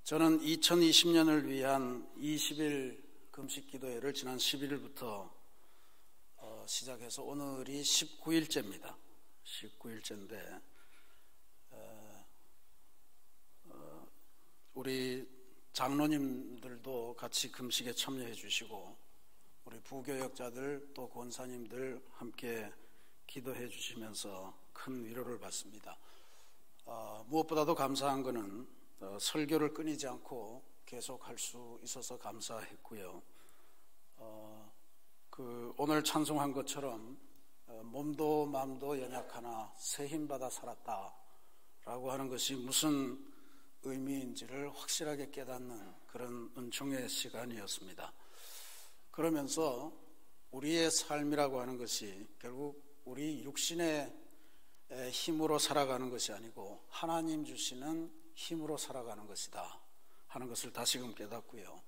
저는 2020년을 위한 20일 금식 기도회를 지난 11일부터 시작해서 오늘이 19일째입니다. 19일째인데 우리 장로님들도 같이 금식에 참여해 주시고 우리 부교역자들 또 권사님들 함께 기도해 주시면서 큰 위로를 받습니다. 무엇보다도 감사한 것은 설교를 끊이지 않고 계속할 수 있어서 감사했고요. 오늘 찬송한 것처럼 몸도 마음도 연약하나 새 힘받아 살았다 라고 하는 것이 무슨 의미인지를 확실하게 깨닫는 그런 은총의 시간이었습니다. 그러면서 우리의 삶이라고 하는 것이 결국 우리 육신의 힘으로 살아가는 것이 아니고 하나님 주시는 힘으로 살아가는 것이다 하는 것을 다시금 깨닫고요.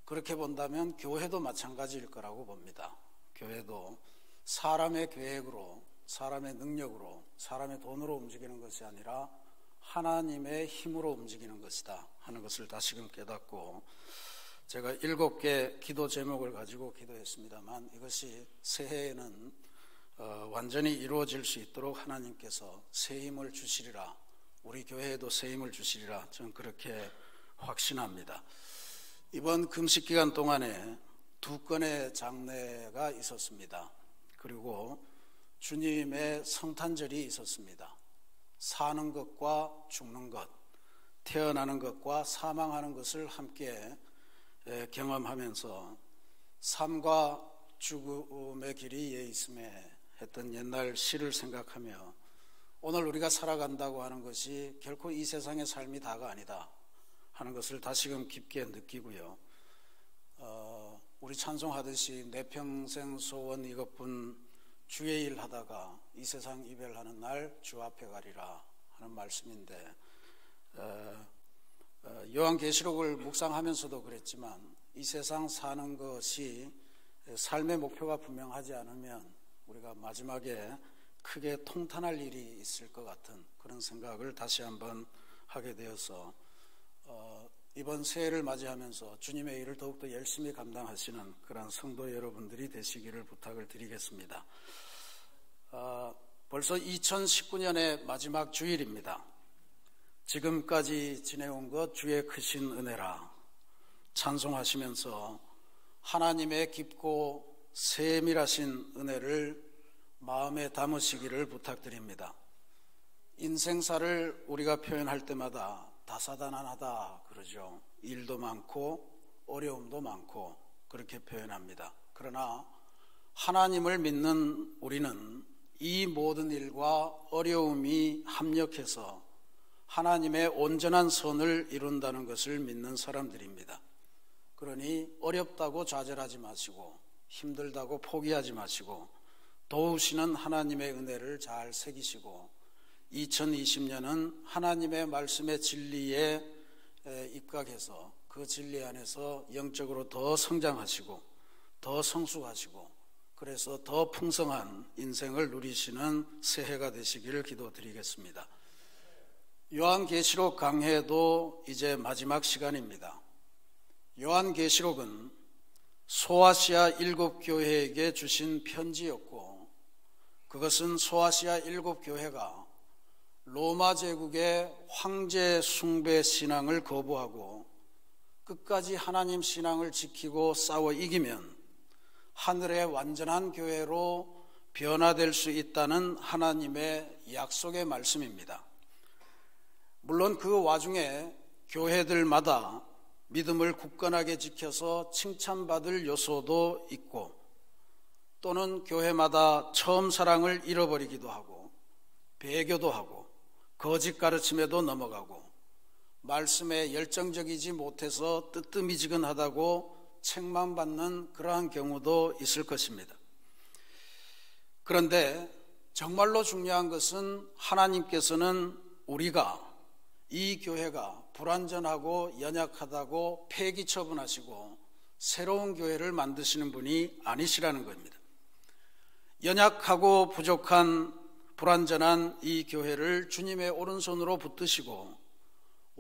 그렇게 본다면 교회도 마찬가지일 거라고 봅니다. 교회도 사람의 계획으로, 사람의 능력으로, 사람의 돈으로 움직이는 것이 아니라 하나님의 힘으로 움직이는 것이다 하는 것을 다시금 깨닫고, 제가 7개 기도 제목을 가지고 기도했습니다만 이것이 새해에는 완전히 이루어질 수 있도록 하나님께서 새 힘을 주시리라, 우리 교회에도 새 힘을 주시리라, 저는 그렇게 확신합니다. 이번 금식 기간 동안에 2건의 장례가 있었습니다. 그리고 주님의 성탄절이 있었습니다. 사는 것과 죽는 것, 태어나는 것과 사망하는 것을 함께 경험하면서 삶과 죽음의 길이 예 있음에 했던 옛날 시를 생각하며 오늘 우리가 살아간다고 하는 것이 결코 이 세상의 삶이 다가 아니다 하는 것을 다시금 깊게 느끼고요. 우리 찬송하듯이 내 평생 소원 이것뿐 주의 일 하다가 이 세상 이별하는 날 주 앞에 가리라 하는 말씀인데, 요한계시록을 묵상하면서도 그랬지만 이 세상 사는 것이 삶의 목표가 분명하지 않으면 우리가 마지막에 크게 통탄할 일이 있을 것 같은 그런 생각을 다시 한번 하게 되어서 이번 새해를 맞이하면서 주님의 일을 더욱더 열심히 감당하시는 그런 성도 여러분들이 되시기를 부탁을 드리겠습니다. 벌써 2019년의 마지막 주일입니다. 지금까지 지내온 것 주의 크신 은혜라 찬송하시면서 하나님의 깊고 세밀하신 은혜를 마음에 담으시기를 부탁드립니다. 인생사를 우리가 표현할 때마다 다사다난하다 그러죠. 일도 많고 어려움도 많고 그렇게 표현합니다. 그러나 하나님을 믿는 우리는 이 모든 일과 어려움이 합력해서 하나님의 온전한 선을 이룬다는 것을 믿는 사람들입니다. 그러니 어렵다고 좌절하지 마시고 힘들다고 포기하지 마시고 도우시는 하나님의 은혜를 잘 새기시고 2020년은 하나님의 말씀의 진리에 입각해서 그 진리 안에서 영적으로 더 성장하시고 더 성숙하시고 그래서 더 풍성한 인생을 누리시는 새해가 되시기를 기도드리겠습니다. 요한계시록 강해도 이제 마지막 시간입니다. 요한계시록은 소아시아 7교회에게 주신 편지였고, 그것은 소아시아 7교회가 로마 제국의 황제 숭배 신앙을 거부하고 끝까지 하나님 신앙을 지키고 싸워 이기면 하늘의 완전한 교회로 변화될 수 있다는 하나님의 약속의 말씀입니다. 물론 그 와중에 교회들마다 믿음을 굳건하게 지켜서 칭찬받을 요소도 있고, 또는 교회마다 처음 사랑을 잃어버리기도 하고 배교도 하고 거짓 가르침에도 넘어가고 말씀에 열정적이지 못해서 뜨뜨미지근하다고 책만 받는 그러한 경우도 있을 것입니다. 그런데 정말로 중요한 것은 하나님께서는 우리가 이 교회가 불완전하고 연약하다고 폐기 처분하시고 새로운 교회를 만드시는 분이 아니시라는 겁니다. 연약하고 부족한 불완전한 이 교회를 주님의 오른손으로 붙드시고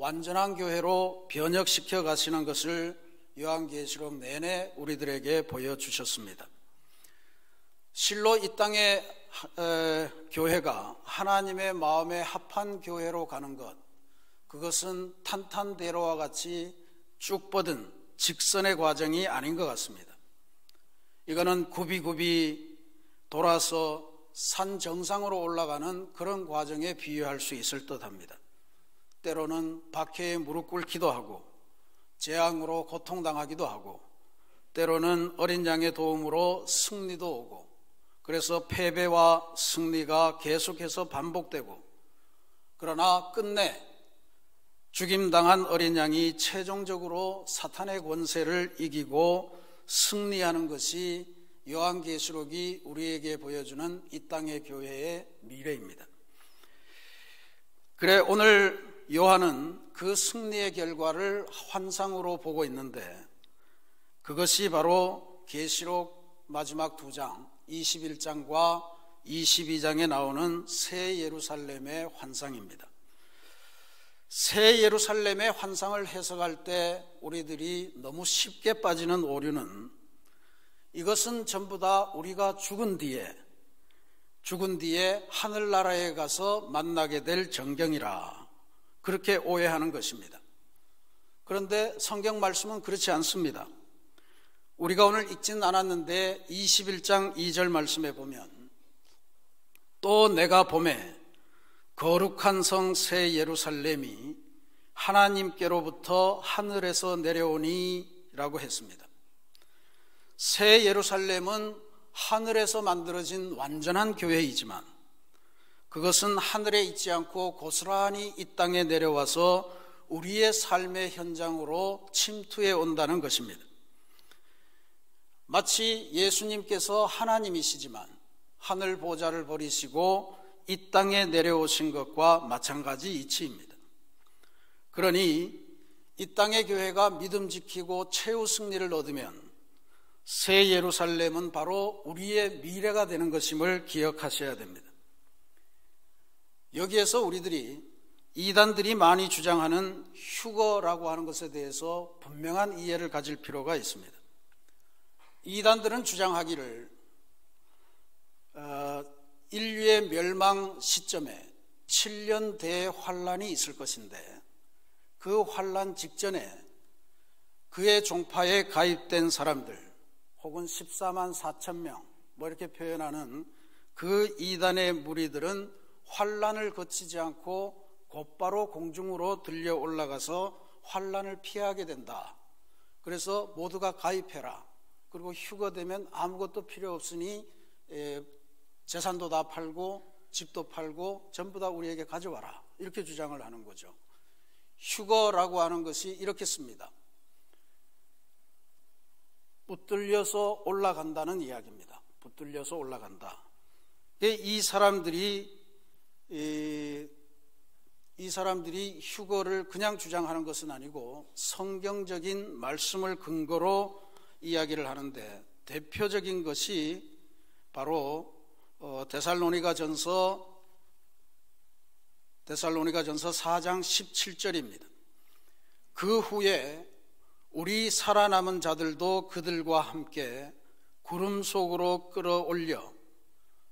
완전한 교회로 변혁시켜 가시는 것을 요한계시록 내내 우리들에게 보여주셨습니다. 실로 이 땅의 교회가 하나님의 마음에 합한 교회로 가는 것, 그것은 탄탄대로와 같이 쭉 뻗은 직선의 과정이 아닌 것 같습니다. 이거는 굽이굽이 돌아서 산 정상으로 올라가는 그런 과정에 비유할 수 있을 듯합니다. 때로는 박해에 무릎 꿇기도 하고 재앙으로 고통당하기도 하고 때로는 어린 양의 도움으로 승리도 오고, 그래서 패배와 승리가 계속해서 반복되고, 그러나 끝내 죽임당한 어린 양이 최종적으로 사탄의 권세를 이기고 승리하는 것이 요한계시록이 우리에게 보여주는 이 땅의 교회의 미래입니다. 그래, 오늘 요한은 그 승리의 결과를 환상으로 보고 있는데, 그것이 바로 계시록 마지막 2장 21장과 22장에 나오는 새 예루살렘의 환상입니다. 새 예루살렘의 환상을 해석할 때 우리들이 너무 쉽게 빠지는 오류는, 이것은 전부 다 우리가 죽은 뒤에 하늘나라에 가서 만나게 될 전경이라, 그렇게 오해하는 것입니다. 그런데 성경 말씀은 그렇지 않습니다. 우리가 오늘 읽지는 않았는데 21장 2절 말씀에 보면, 또 내가 보매 거룩한 성 새 예루살렘이 하나님께로부터 하늘에서 내려오니 라고 했습니다. 새 예루살렘은 하늘에서 만들어진 완전한 교회이지만, 그것은 하늘에 있지 않고 고스란히 이 땅에 내려와서 우리의 삶의 현장으로 침투해 온다는 것입니다. 마치 예수님께서 하나님이시지만 하늘 보좌를 버리시고 이 땅에 내려오신 것과 마찬가지 이치입니다. 그러니 이 땅의 교회가 믿음 지키고 최후 승리를 얻으면 새 예루살렘은 바로 우리의 미래가 되는 것임을 기억하셔야 됩니다. 여기에서 우리들이 이단들이 많이 주장하는 휴거라고 하는 것에 대해서 분명한 이해를 가질 필요가 있습니다. 이단들은 주장하기를 인류의 멸망 시점에 7년 대환란이 있을 것인데, 그 환란 직전에 그의 종파에 가입된 사람들, 혹은 14만 4천 명 이렇게 표현하는 그 이단의 무리들은 환란을 거치지 않고 곧바로 공중으로 들려 올라가서 환란을 피하게 된다. 그래서 모두가 가입해라. 그리고 휴거되면 아무것도 필요 없으니 재산도 다 팔고 집도 팔고 전부 다 우리에게 가져와라. 이렇게 주장을 하는 거죠. 휴거라고 하는 것이 이렇게 씁니다. 붙들려서 올라간다는 이야기입니다. 붙들려서 올라간다. 이 사람들이 휴거를 그냥 주장하는 것은 아니고 성경적인 말씀을 근거로 이야기를 하는데, 대표적인 것이 바로 데살로니가전서 4장 17절입니다. 그 후에 우리 살아남은 자들도 그들과 함께 구름 속으로 끌어올려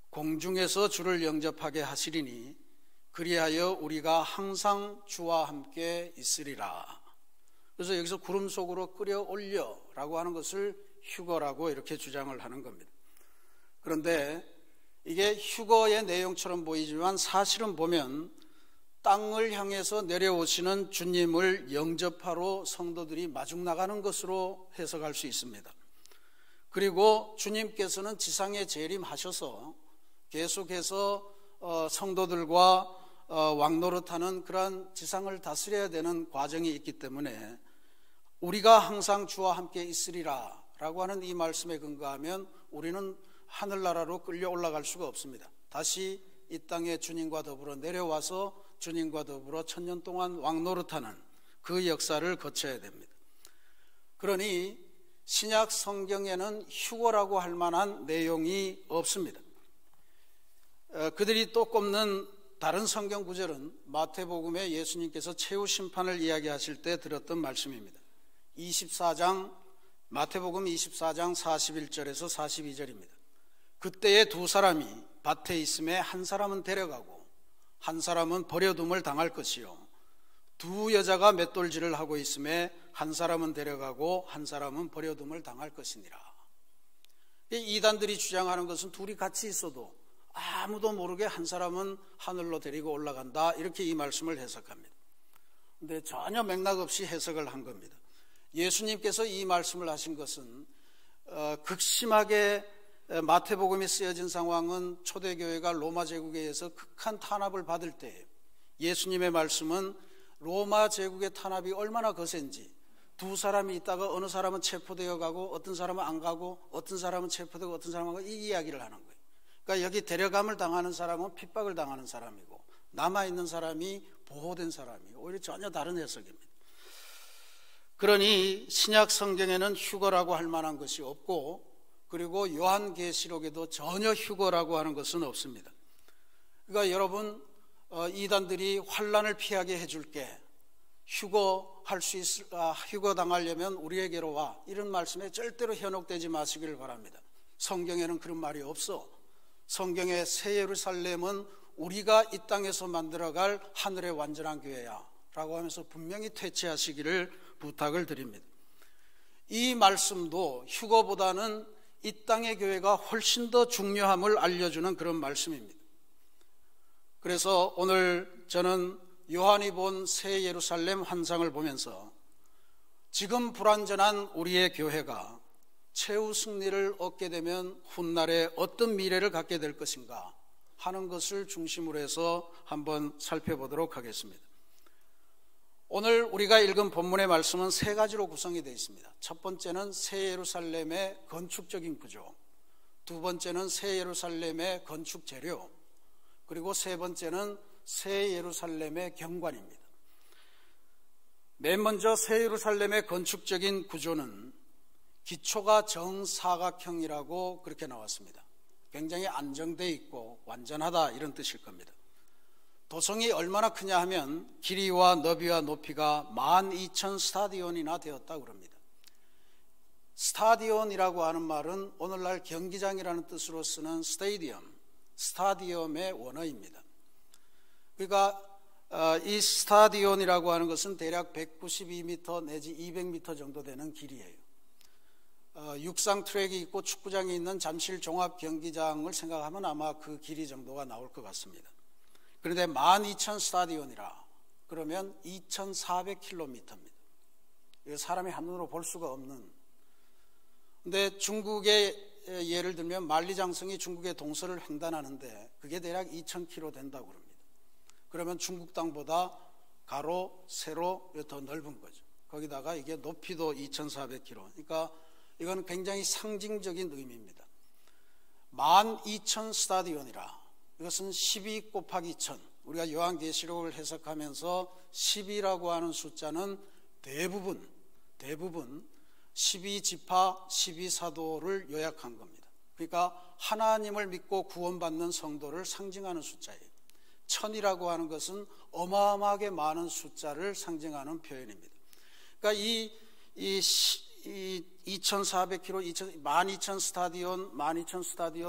공중에서 주를 영접하게 하시리니 그리하여 우리가 항상 주와 함께 있으리라. 그래서 여기서 구름 속으로 끌어올려 라고 하는 것을 휴거라고 이렇게 주장을 하는 겁니다. 그런데 이게 휴거의 내용처럼 보이지만 사실은 보면 땅을 향해서 내려오시는 주님을 영접하러 성도들이 마중 나가는 것으로 해석할 수 있습니다. 그리고 주님께서는 지상에 재림하셔서 계속해서 성도들과 왕노릇하는 그러한 지상을 다스려야 되는 과정이 있기 때문에 우리가 항상 주와 함께 있으리라 라고 하는 이 말씀에 근거하면 우리는 하늘나라로 끌려 올라갈 수가 없습니다. 다시 이 땅에 주님과 더불어 내려와서 주님과 더불어 1000년 동안 왕노릇하는 그 역사를 거쳐야 됩니다. 그러니 신약 성경에는 휴거라고 할 만한 내용이 없습니다. 그들이 또 꼽는 다른 성경 구절은 마태복음에 예수님께서 최후 심판을 이야기하실 때 들었던 말씀입니다. 마태복음 24장 41절에서 42절입니다. 그때에 두 사람이 밭에 있음에 한 사람은 데려가고 한 사람은 버려둠을 당할 것이요, 두 여자가 맷돌질을 하고 있음에 한 사람은 데려가고 한 사람은 버려둠을 당할 것이니라. 이단들이 주장하는 것은 둘이 같이 있어도 아무도 모르게 한 사람은 하늘로 데리고 올라간다, 이렇게 이 말씀을 해석합니다. 그런데 전혀 맥락 없이 해석을 한 겁니다. 예수님께서 이 말씀을 하신 것은 극심하게 마태복음이 쓰여진 상황은 초대교회가 로마 제국에 의해서 극한 탄압을 받을 때 예수님의 말씀은 로마 제국의 탄압이 얼마나 거센지, 두 사람이 있다가 어느 사람은 체포되어 가고 어떤 사람은 안 가고 어떤 사람은 체포되고 어떤 사람은 가고, 이 이야기를 하는 거예요. 그러니까 여기 데려감을 당하는 사람은 핍박을 당하는 사람이고 남아있는 사람이 보호된 사람이고, 오히려 전혀 다른 해석입니다. 그러니 신약 성경에는 휴거라고 할 만한 것이 없고, 그리고 요한계시록에도 전혀 휴거라고 하는 것은 없습니다. 그러니까 여러분, 이단들이 환난을 피하게 해줄게, 휴거 당하려면 우리에게로 와, 이런 말씀에 절대로 현혹되지 마시기를 바랍니다. 성경에는 그런 말이 없어. 성경의 새 예루살렘은 우리가 이 땅에서 만들어갈 하늘의 완전한 교회야 라고 하면서 분명히 퇴치하시기를 부탁을 드립니다. 이 말씀도 휴거보다는 이 땅의 교회가 훨씬 더 중요함을 알려주는 그런 말씀입니다. 그래서 오늘 저는 요한이 본 새 예루살렘 환상을 보면서 지금 불완전한 우리의 교회가 최후 승리를 얻게 되면 훗날에 어떤 미래를 갖게 될 것인가 하는 것을 중심으로 해서 한번 살펴보도록 하겠습니다. 오늘 우리가 읽은 본문의 말씀은 세 가지로 구성이 되어 있습니다. 첫 번째는 새 예루살렘의 건축적인 구조, 두 번째는 새 예루살렘의 건축 재료, 그리고 세 번째는 새 예루살렘의 경관입니다. 맨 먼저 새 예루살렘의 건축적인 구조는 기초가 정사각형이라고 그렇게 나왔습니다. 굉장히 안정되어 있고 완전하다, 이런 뜻일 겁니다. 도성이 얼마나 크냐 하면 길이와 너비와 높이가 12,000 스타디온이나 되었다고 합니다. 스타디온이라고 하는 말은 오늘날 경기장이라는 뜻으로 쓰는 스타디움의 원어입니다. 그러니까 이 스타디온이라고 하는 것은 대략 192m 내지 200m 정도 되는 길이에요. 육상 트랙이 있고 축구장이 있는 잠실 종합경기장을 생각하면 아마 그 길이 정도가 나올 것 같습니다. 그런데 12,000 스타디온이라 그러면 2,400km입니다. 사람이 한눈으로 볼 수가 없는. 근데 중국의 예를 들면 만리장성이 중국의 동서를 횡단하는데 그게 대략 2,000km 된다고 합니다. 그러면 중국 땅보다 가로, 세로 더 넓은 거죠. 거기다가 이게 높이도 2,400km. 그러니까 이건 굉장히 상징적인 의미입니다. 12,000 스타디온이라, 이것은 12 곱하기 1000. 우리가 요한계시록을 해석하면서 10이라고 하는 숫자는 대부분 12지파 12사도를 요약한 겁니다. 그러니까 하나님을 믿고 구원받는 성도를 상징하는 숫자예요. 1000이라고 하는 것은 어마어마하게 많은 숫자를 상징하는 표현입니다. 그러니까 이 2,400km, 12,000 스타디온,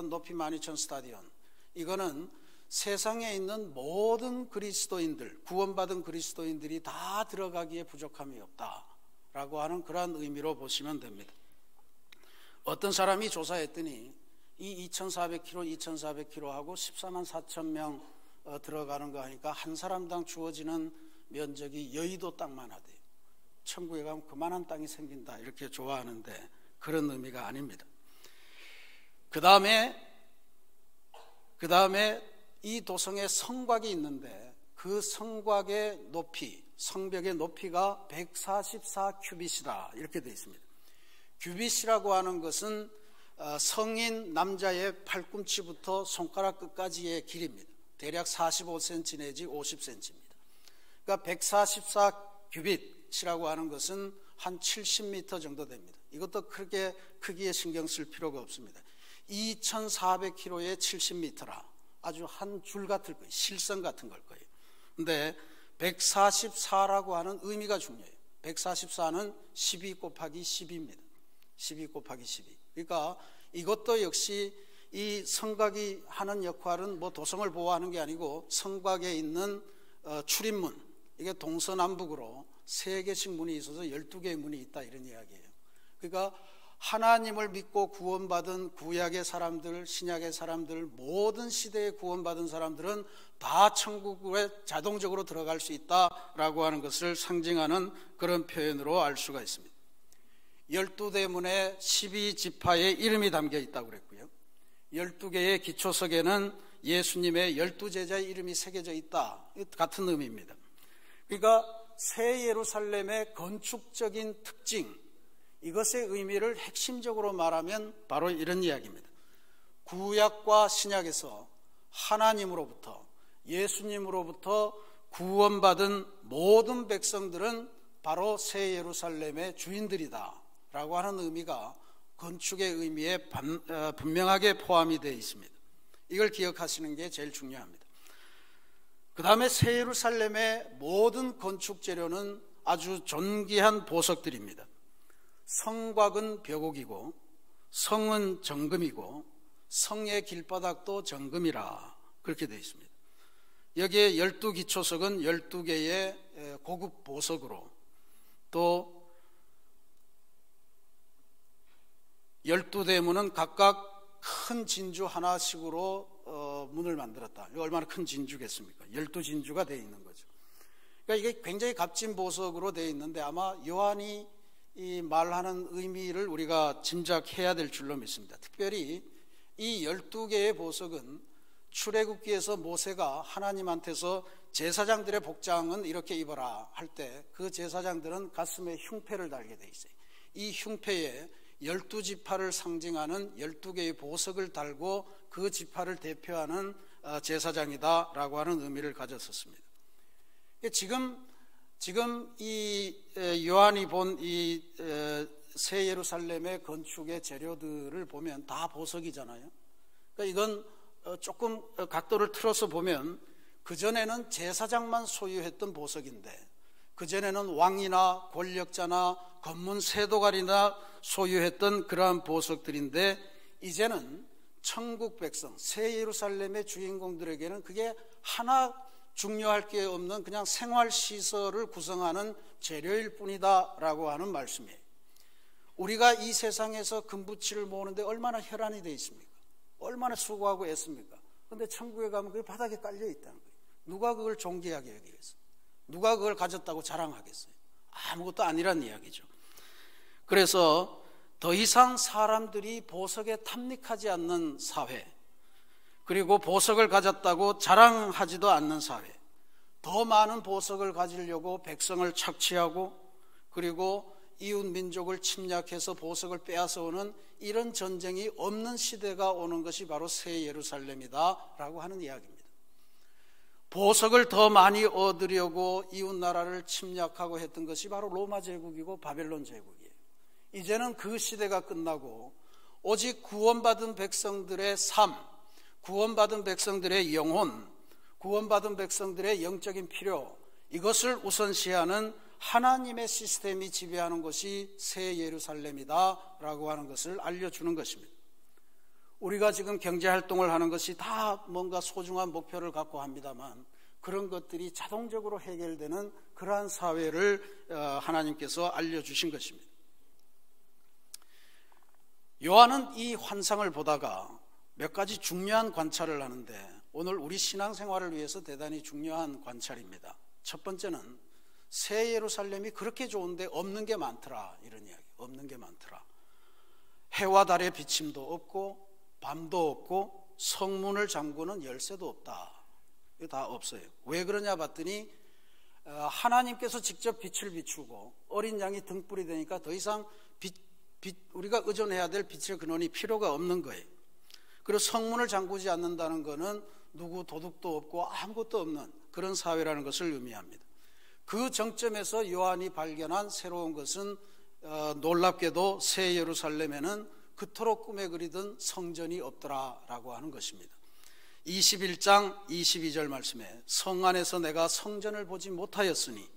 높이 12,000 스타디온, 이거는 세상에 있는 모든 그리스도인들, 구원받은 그리스도인들이 다 들어가기에 부족함이 없다라고 하는 그러한 의미로 보시면 됩니다. 어떤 사람이 조사했더니 이 2,400km 하고 14만 4천 명 들어가는 거 하니까 한 사람당 주어지는 면적이 여의도 땅만 하대요. 천국에 가면 그만한 땅이 생긴다, 이렇게 좋아하는데 그런 의미가 아닙니다. 그 다음에 이 도성에 성곽이 있는데 그 성곽의 높이, 성벽의 높이가 144 큐빗이다, 이렇게 되어 있습니다. 큐빗이라고 하는 것은 성인 남자의 팔꿈치부터 손가락 끝까지의 길입니다. 대략 45cm 내지 50cm입니다. 그러니까 144 큐빗이라고 하는 것은 한 70m 정도 됩니다. 이것도 크게 크기에 신경 쓸 필요가 없습니다. 2,400km에 70m라 아주 한 줄 같을 거예요. 실선 같은 걸 거예요. 근데 144라고 하는 의미가 중요해요. 144는 12 곱하기 10입니다. 12 곱하기 12. 그러니까 이것도 역시 이 성곽이 하는 역할은 뭐 도성을 보호하는 게 아니고 성곽에 있는 출입문, 이게 동서남북으로 3개씩 문이 있어서 12개의 문이 있다, 이런 이야기예요. 그러니까 하나님을 믿고 구원받은 구약의 사람들, 신약의 사람들, 모든 시대에 구원받은 사람들은 다 천국에 자동적으로 들어갈 수 있다라고 하는 것을 상징하는 그런 표현으로 알 수가 있습니다. 12대문에 12지파의 이름이 담겨 있다고 그랬고요. 12개의 기초석에는 예수님의 12제자의 이름이 새겨져 있다, 같은 의미입니다. 그러니까 새 예루살렘의 건축적인 특징, 이것의 의미를 핵심적으로 말하면 바로 이런 이야기입니다. 구약과 신약에서 하나님으로부터, 예수님으로부터 구원받은 모든 백성들은 바로 새 예루살렘의 주인들이다 라고 하는 의미가 건축의 의미에 분명하게 포함이 되어 있습니다. 이걸 기억하시는 게 제일 중요합니다. 그 다음에 새 예루살렘의 모든 건축 재료는 아주 존귀한 보석들입니다. 성곽은 벼곡이고 성은 정금이고 성의 길바닥도 정금이라, 그렇게 되어 있습니다. 여기에 12기초석은 12개의 고급 보석으로, 또 12대문은 각각 큰 진주 하나씩으로 문을 만들었다. 이거 얼마나 큰 진주겠습니까? 12진주가 되어 있는 거죠. 그러니까 이게 굉장히 값진 보석으로 되어 있는데 아마 요한이 이 말하는 의미를 우리가 짐작해야 될 줄로 믿습니다. 특별히 이 12개의 보석은 출애굽기에서 모세가 하나님한테서 제사장들의 복장은 이렇게 입어라 할 때 그 제사장들은 가슴에 흉패를 달게 돼 있어요. 이 흉패에 12지파를 상징하는 12개의 보석을 달고 그 지파를 대표하는 제사장이다라고 하는 의미를 가졌었습니다. 지금 이 요한이 본 이 새 예루살렘의 건축의 재료들을 보면 다 보석이잖아요. 그러니까 이건 조금 각도를 틀어서 보면 그전에는 제사장만 소유했던 보석인데, 그전에는 왕이나 권력자나 검문 세도관이나 소유했던 그러한 보석들인데, 이제는 천국 백성, 새 예루살렘의 주인공들에게는 그게 하나 중요할 게 없는 그냥 생활시설을 구성하는 재료일 뿐이다라고 하는 말씀이에요. 우리가 이 세상에서 금붙이를 모으는데 얼마나 혈안이 되어 있습니까? 얼마나 수고하고 애씁니까? 그런데 천국에 가면 그게 바닥에 깔려 있다는 거예요. 누가 그걸 존귀하게 여기겠어요? 누가 그걸 가졌다고 자랑하겠어요? 아무것도 아니란 이야기죠. 그래서 더 이상 사람들이 보석에 탐닉하지 않는 사회, 그리고 보석을 가졌다고 자랑하지도 않는 사회, 더 많은 보석을 가지려고 백성을 착취하고 그리고 이웃 민족을 침략해서 보석을 빼앗아 오는 이런 전쟁이 없는 시대가 오는 것이 바로 새 예루살렘이다 라고 하는 이야기입니다. 보석을 더 많이 얻으려고 이웃 나라를 침략하고 했던 것이 바로 로마 제국이고 바벨론 제국이에요. 이제는 그 시대가 끝나고 오직 구원받은 백성들의 삶, 구원받은 백성들의 영혼, 구원받은 백성들의 영적인 필요, 이것을 우선시하는 하나님의 시스템이 지배하는 것이 새 예루살렘이다 라고 하는 것을 알려주는 것입니다. 우리가 지금 경제활동을 하는 것이 다 뭔가 소중한 목표를 갖고 합니다만 그런 것들이 자동적으로 해결되는 그러한 사회를 하나님께서 알려주신 것입니다. 요한은 이 환상을 보다가 몇 가지 중요한 관찰을 하는데 오늘 우리 신앙생활을 위해서 대단히 중요한 관찰입니다. 첫 번째는 새 예루살렘이 그렇게 좋은데 없는 게 많더라, 이런 이야기. 없는 게 많더라. 해와 달의 비침도 없고 밤도 없고 성문을 잠그는 열쇠도 없다. 이거 다 없어요. 왜 그러냐 봤더니 하나님께서 직접 빛을 비추고 어린 양이 등불이 되니까 더 이상 우리가 의존해야 될 빛의 근원이 필요가 없는 거예요. 그리고 성문을 잠그지 않는다는 것은 누구 도둑도 없고 아무것도 없는 그런 사회라는 것을 의미합니다. 그 정점에서 요한이 발견한 새로운 것은 놀랍게도 새 예루살렘에는 그토록 꿈에 그리던 성전이 없더라라고 하는 것입니다. 21장 22절 말씀에 성 안에서 내가 성전을 보지 못하였으니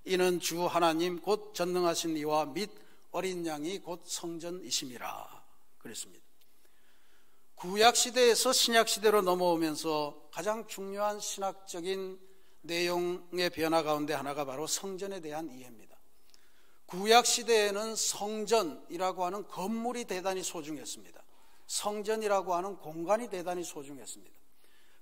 이는 주 하나님 곧 전능하신 이와 및 어린 양이 곧 성전이심이라 그랬습니다. 구약시대에서 신약시대로 넘어오면서 가장 중요한 신학적인 내용의 변화 가운데 하나가 바로 성전에 대한 이해입니다. 구약시대에는 성전이라고 하는 건물이 대단히 소중했습니다. 성전이라고 하는 공간이 대단히 소중했습니다.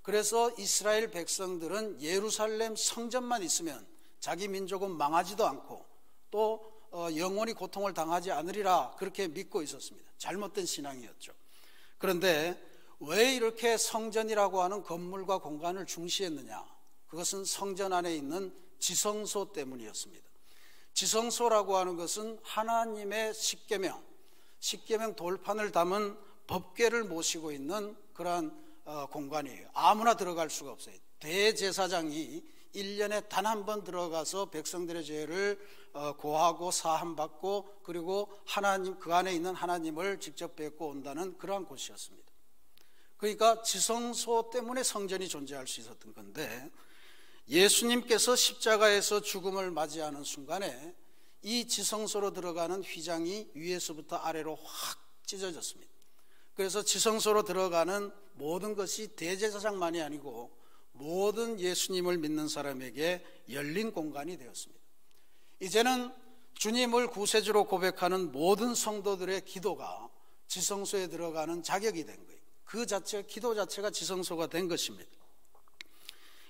그래서 이스라엘 백성들은 예루살렘 성전만 있으면 자기 민족은 망하지도 않고 또 영원히 고통을 당하지 않으리라 그렇게 믿고 있었습니다. 잘못된 신앙이었죠. 그런데 왜 이렇게 성전이라고 하는 건물과 공간을 중시했느냐? 그것은 성전 안에 있는 지성소 때문이었습니다. 지성소라고 하는 것은 하나님의 십계명 돌판을 담은 법궤를 모시고 있는 그러한 공간이에요. 아무나 들어갈 수가 없어요. 대제사장이 1년에 단 한 번 들어가서 백성들의 죄를 고하고 사함받고 그리고 하나님, 그 안에 있는 하나님을 직접 뵙고 온다는 그러한 곳이었습니다. 그러니까 지성소 때문에 성전이 존재할 수 있었던 건데, 예수님께서 십자가에서 죽음을 맞이하는 순간에 이 지성소로 들어가는 휘장이 위에서부터 아래로 확 찢어졌습니다. 그래서 지성소로 들어가는 모든 것이 대제사장만이 아니고 모든 예수님을 믿는 사람에게 열린 공간이 되었습니다. 이제는 주님을 구세주로 고백하는 모든 성도들의 기도가 지성소에 들어가는 자격이 된 거예요. 그 자체, 기도 자체가 지성소가 된 것입니다.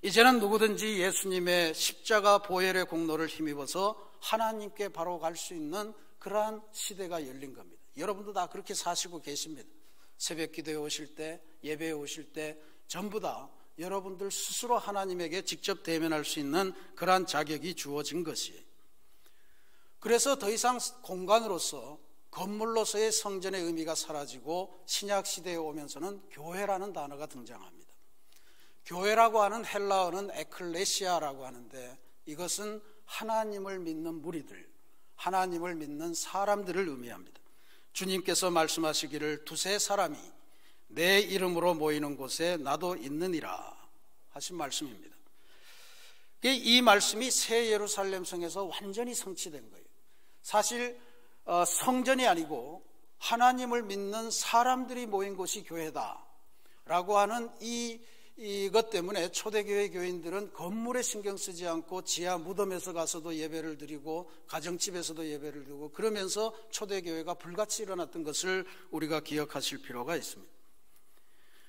이제는 누구든지 예수님의 십자가 보혈의 공로를 힘입어서 하나님께 바로 갈 수 있는 그러한 시대가 열린 겁니다. 여러분도 다 그렇게 사시고 계십니다. 새벽 기도에 오실 때, 예배에 오실 때 전부 다 여러분들 스스로 하나님에게 직접 대면할 수 있는 그러한 자격이 주어진 것이에요. 그래서 더 이상 공간으로서, 건물로서의 성전의 의미가 사라지고 신약시대에 오면서는 교회라는 단어가 등장합니다. 교회라고 하는 헬라어는 에클레시아라고 하는데, 이것은 하나님을 믿는 무리들, 하나님을 믿는 사람들을 의미합니다. 주님께서 말씀하시기를 두세 사람이 내 이름으로 모이는 곳에 나도 있느니라 하신 말씀입니다. 이 말씀이 새 예루살렘 성에서 완전히 성취된 거예요. 사실 성전이 아니고 하나님을 믿는 사람들이 모인 곳이 교회다라고 하는 이것 때문에 초대교회 교인들은 건물에 신경 쓰지 않고 지하 무덤에서 가서도 예배를 드리고 가정집에서도 예배를 드리고 그러면서 초대교회가 불같이 일어났던 것을 우리가 기억하실 필요가 있습니다.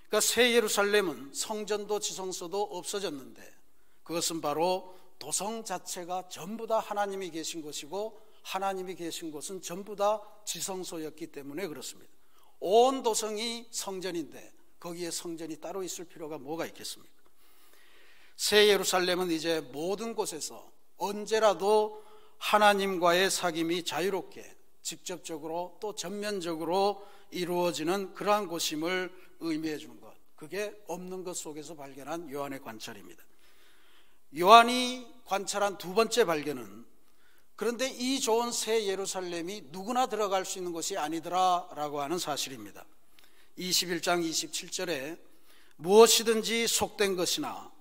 그러니까 새 예루살렘은 성전도 지성소도 없어졌는데 그것은 바로 도성 자체가 전부 다 하나님이 계신 곳이고 하나님이 계신 곳은 전부 다 지성소였기 때문에 그렇습니다. 온 도성이 성전인데 거기에 성전이 따로 있을 필요가 뭐가 있겠습니까? 새 예루살렘은 이제 모든 곳에서 언제라도 하나님과의 사귐이 자유롭게 직접적으로 또 전면적으로 이루어지는 그러한 곳임을 의미해 주는 것, 그게 없는 것 속에서 발견한 요한의 관찰입니다. 요한이 관찰한 두 번째 발견은, 그런데 이 좋은 새 예루살렘이 누구나 들어갈 수 있는 곳이 아니더라라고 하는 사실입니다. 21장 27절에 무엇이든지 속된 것이나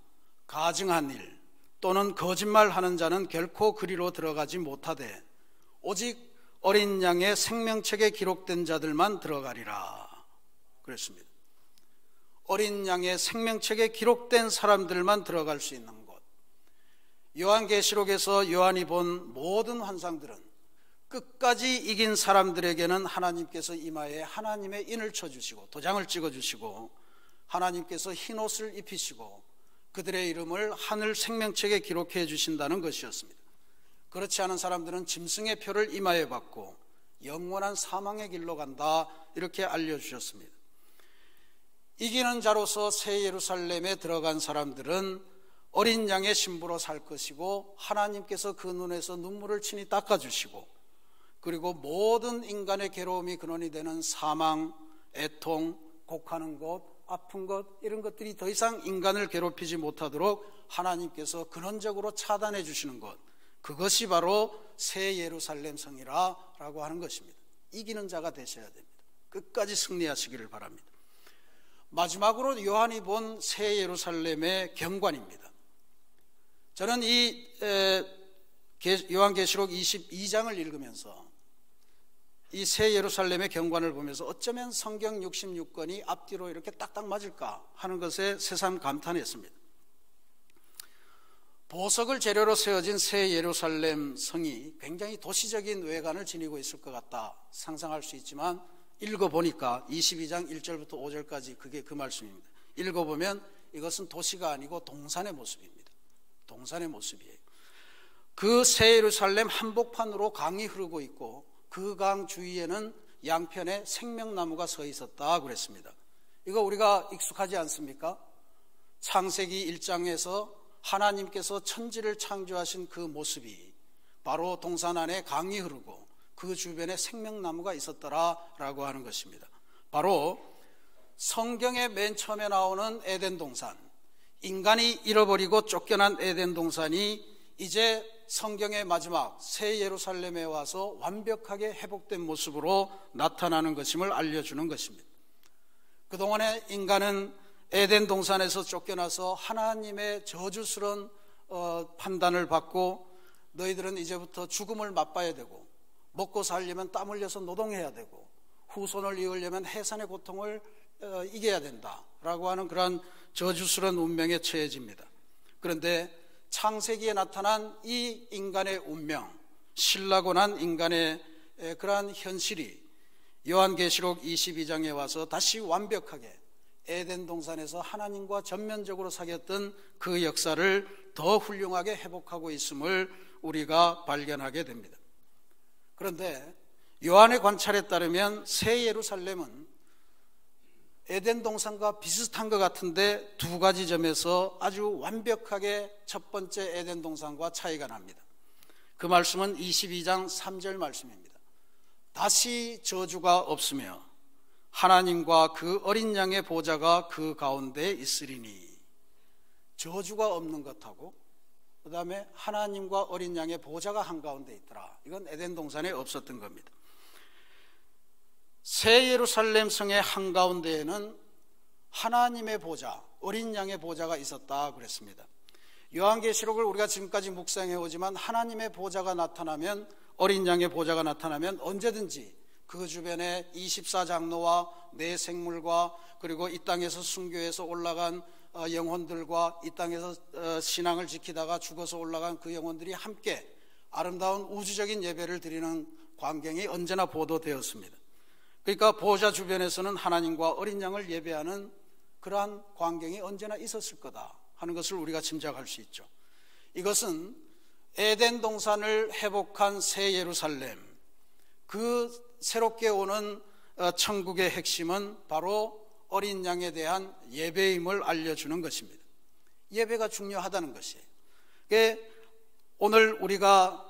가증한 일 또는 거짓말하는 자는 결코 그리로 들어가지 못하되 오직 어린 양의 생명책에 기록된 자들만 들어가리라 그랬습니다. 어린 양의 생명책에 기록된 사람들만 들어갈 수 있는 곳. 요한계시록에서 요한이 본 모든 환상들은 끝까지 이긴 사람들에게는 하나님께서 이마에 하나님의 인을 쳐주시고 도장을 찍어주시고 하나님께서 흰옷을 입히시고 그들의 이름을 하늘 생명책에 기록해 주신다는 것이었습니다. 그렇지 않은 사람들은 짐승의 표를 이마에 받고 영원한 사망의 길로 간다, 이렇게 알려주셨습니다. 이기는 자로서 새 예루살렘에 들어간 사람들은 어린 양의 신부로 살 것이고 하나님께서 그 눈에서 눈물을 친히 닦아주시고 그리고 모든 인간의 괴로움이 근원이 되는 사망, 애통, 곡하는 것, 아픈 것, 이런 것들이 더 이상 인간을 괴롭히지 못하도록 하나님께서 근원적으로 차단해 주시는 것, 그것이 바로 새 예루살렘 성이라고 하는 것입니다. 이기는 자가 되셔야 됩니다. 끝까지 승리하시기를 바랍니다. 마지막으로 요한이 본 새 예루살렘의 경관입니다. 저는 이 요한계시록 22장을 읽으면서 이 새 예루살렘의 경관을 보면서 어쩌면 성경 66권이 앞뒤로 이렇게 딱딱 맞을까 하는 것에 새삼 감탄했습니다. 보석을 재료로 세워진 새 예루살렘 성이 굉장히 도시적인 외관을 지니고 있을 것 같다 상상할 수 있지만, 읽어보니까 22장 1절부터 5절까지 그게 그 말씀입니다. 읽어보면 이것은 도시가 아니고 동산의 모습입니다. 동산의 모습이에요. 그 새 예루살렘 한복판으로 강이 흐르고 있고 그 강 주위에는 양편에 생명나무가 서 있었다 그랬습니다. 이거 우리가 익숙하지 않습니까? 창세기 1장에서 하나님께서 천지를 창조하신 그 모습이 바로 동산 안에 강이 흐르고 그 주변에 생명나무가 있었더라라고 하는 것입니다. 바로 성경의 맨 처음에 나오는 에덴 동산, 인간이 잃어버리고 쫓겨난 에덴 동산이 이제 성경의 마지막 새 예루살렘에 와서 완벽하게 회복된 모습으로 나타나는 것임을 알려주는 것입니다. 그동안에 인간은 에덴 동산에서 쫓겨나서 하나님의 저주스러운 판단을 받고, 너희들은 이제부터 죽음을 맛봐야 되고, 먹고 살려면 땀 흘려서 노동해야 되고, 후손을 이으려면 해산의 고통을 이겨야 된다라고 하는 그러한 저주스러운 운명에 처해집니다. 그런데 창세기에 나타난 이 인간의 운명, 신라고 난 인간의 그러한 현실이 요한계시록 22장에 와서 다시 완벽하게 에덴 동산에서 하나님과 전면적으로 사귀었던 그 역사를 더 훌륭하게 회복하고 있음을 우리가 발견하게 됩니다. 그런데 요한의 관찰에 따르면 새 예루살렘은 에덴 동산과 비슷한 것 같은데 두 가지 점에서 아주 완벽하게 첫 번째 에덴 동산과 차이가 납니다. 그 말씀은 22장 3절 말씀입니다. 다시 저주가 없으며 하나님과 그 어린 양의 보좌가 그 가운데 있으리니. 저주가 없는 것하고 그 다음에 하나님과 어린 양의 보좌가 한가운데 있더라. 이건 에덴 동산에 없었던 겁니다. 새 예루살렘 성의 한가운데에는 하나님의 보좌, 어린 양의 보좌가 있었다 그랬습니다. 요한계시록을 우리가 지금까지 묵상해 오지만 하나님의 보좌가 나타나면, 어린 양의 보좌가 나타나면 언제든지 그 주변에 24장로와 네 생물과 그리고 이 땅에서 순교해서 올라간 영혼들과 이 땅에서 신앙을 지키다가 죽어서 올라간 그 영혼들이 함께 아름다운 우주적인 예배를 드리는 광경이 언제나 보도되었습니다. 그러니까 보좌 주변에서는 하나님과 어린 양을 예배하는 그러한 광경이 언제나 있었을 거다 하는 것을 우리가 짐작할 수 있죠. 이것은 에덴 동산을 회복한 새 예루살렘, 그 새롭게 오는 천국의 핵심은 바로 어린 양에 대한 예배임을 알려주는 것입니다. 예배가 중요하다는 것이에요. 오늘 우리가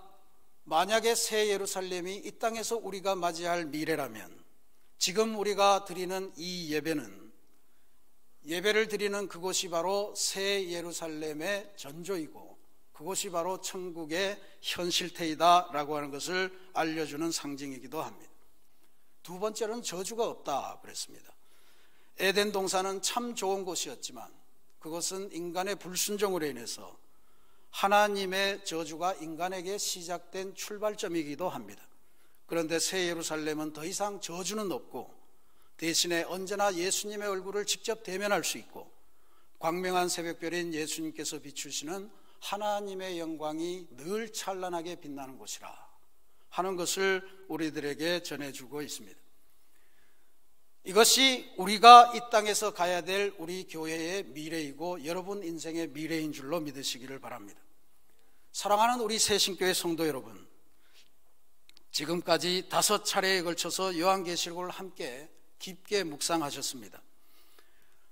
만약에 새 예루살렘이 이 땅에서 우리가 맞이할 미래라면, 지금 우리가 드리는 이 예배는, 예배를 드리는 그곳이 바로 새 예루살렘의 전조이고 그곳이 바로 천국의 현실태이다라고 하는 것을 알려주는 상징이기도 합니다. 두 번째로는 저주가 없다 그랬습니다. 에덴 동산은 참 좋은 곳이었지만 그것은 인간의 불순종으로 인해서 하나님의 저주가 인간에게 시작된 출발점이기도 합니다. 그런데 새 예루살렘은 더 이상 저주는 없고 대신에 언제나 예수님의 얼굴을 직접 대면할 수 있고 광명한 새벽별인 예수님께서 비추시는 하나님의 영광이 늘 찬란하게 빛나는 곳이라 하는 것을 우리들에게 전해주고 있습니다. 이것이 우리가 이 땅에서 가야 될 우리 교회의 미래이고 여러분 인생의 미래인 줄로 믿으시기를 바랍니다. 사랑하는 우리 새신교회 성도 여러분, 지금까지 5차례에 걸쳐서 요한계시록을 함께 깊게 묵상하셨습니다.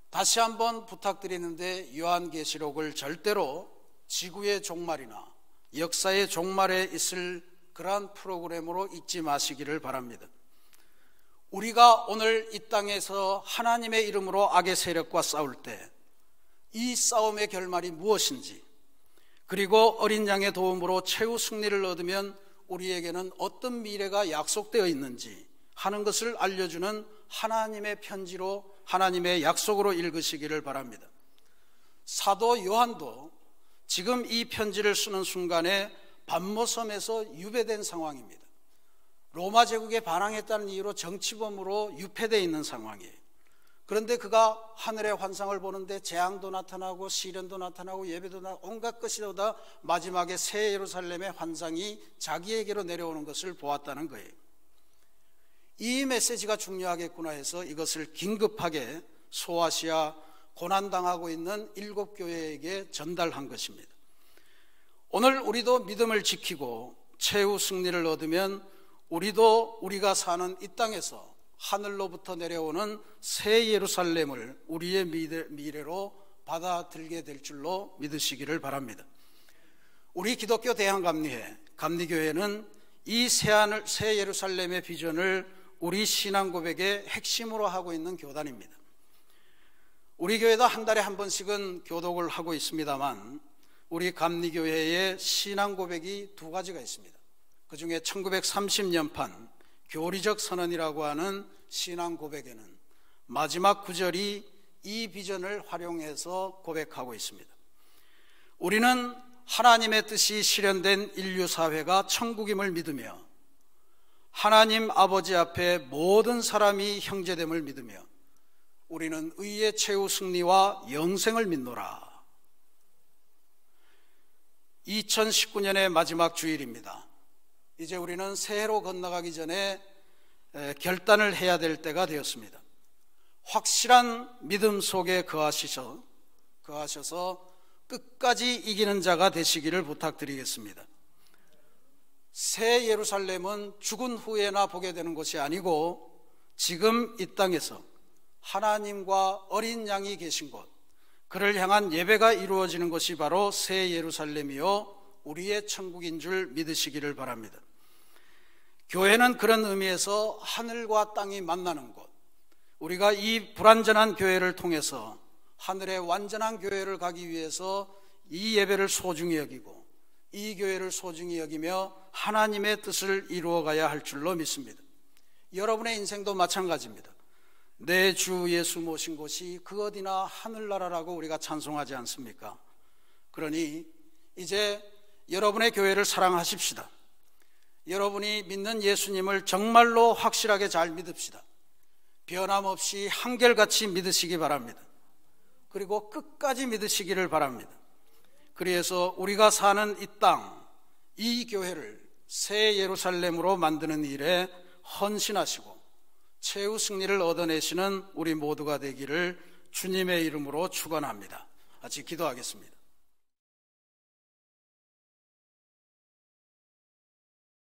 다시 한번 부탁드리는데 요한계시록을 절대로 지구의 종말이나 역사의 종말에 있을 그러한 프로그램으로 잊지 마시기를 바랍니다. 우리가 오늘 이 땅에서 하나님의 이름으로 악의 세력과 싸울 때 이 싸움의 결말이 무엇인지, 그리고 어린 양의 도움으로 최후 승리를 얻으면 우리에게는 어떤 미래가 약속되어 있는지 하는 것을 알려주는 하나님의 편지로, 하나님의 약속으로 읽으시기를 바랍니다. 사도 요한도 지금 이 편지를 쓰는 순간에 patmos섬에서 유배된 상황입니다. 로마 제국에 반항했다는 이유로 정치범으로 유폐되어 있는 상황이에요. 그런데 그가 하늘의 환상을 보는데 재앙도 나타나고 시련도 나타나고 예배도 나타나고 온갖 것이 다 마지막에 새 예루살렘의 환상이 자기에게로 내려오는 것을 보았다는 거예요. 이 메시지가 중요하겠구나 해서 이것을 긴급하게 소아시아 고난당하고 있는 7교회에게 전달한 것입니다. 오늘 우리도 믿음을 지키고 최후 승리를 얻으면 우리도 우리가 사는 이 땅에서 하늘로부터 내려오는 새 예루살렘을 우리의 미래로 받아들게 될 줄로 믿으시기를 바랍니다. 우리 기독교 대한감리회, 감리교회는 이 새 예루살렘의 비전을 우리 신앙 고백의 핵심으로 하고 있는 교단입니다. 우리 교회도 한 달에 한 번씩은 교독을 하고 있습니다만 우리 감리교회의 신앙 고백이 두 가지가 있습니다. 그 중에 1930년판 교리적 선언이라고 하는 신앙 고백에는 마지막 구절이 이 비전을 활용해서 고백하고 있습니다. 우리는 하나님의 뜻이 실현된 인류 사회가 천국임을 믿으며 하나님 아버지 앞에 모든 사람이 형제됨을 믿으며 우리는 의의 최후 승리와 영생을 믿노라. 2019년의 마지막 주일입니다. 이제 우리는 새해로 건너가기 전에 결단을 해야 될 때가 되었습니다. 확실한 믿음 속에 거하셔서 끝까지 이기는 자가 되시기를 부탁드리겠습니다. 새 예루살렘은 죽은 후에나 보게 되는 것이 아니고 지금 이 땅에서 하나님과 어린 양이 계신 곳, 그를 향한 예배가 이루어지는 것이 바로 새 예루살렘이요 우리의 천국인 줄 믿으시기를 바랍니다. 교회는 그런 의미에서 하늘과 땅이 만나는 곳, 우리가 이 불완전한 교회를 통해서 하늘의 완전한 교회를 가기 위해서 이 예배를 소중히 여기고 이 교회를 소중히 여기며 하나님의 뜻을 이루어가야 할 줄로 믿습니다. 여러분의 인생도 마찬가지입니다. 내 주 예수 모신 곳이 그 어디나 하늘나라라고 우리가 찬송하지 않습니까? 그러니 이제 여러분의 교회를 사랑하십시다. 여러분이 믿는 예수님을 정말로 확실하게 잘 믿읍시다. 변함없이 한결같이 믿으시기 바랍니다. 그리고 끝까지 믿으시기를 바랍니다. 그래서 우리가 사는 이 땅, 이 교회를 새 예루살렘으로 만드는 일에 헌신하시고 최후 승리를 얻어내시는 우리 모두가 되기를 주님의 이름으로 축원합니다. 같이 기도하겠습니다.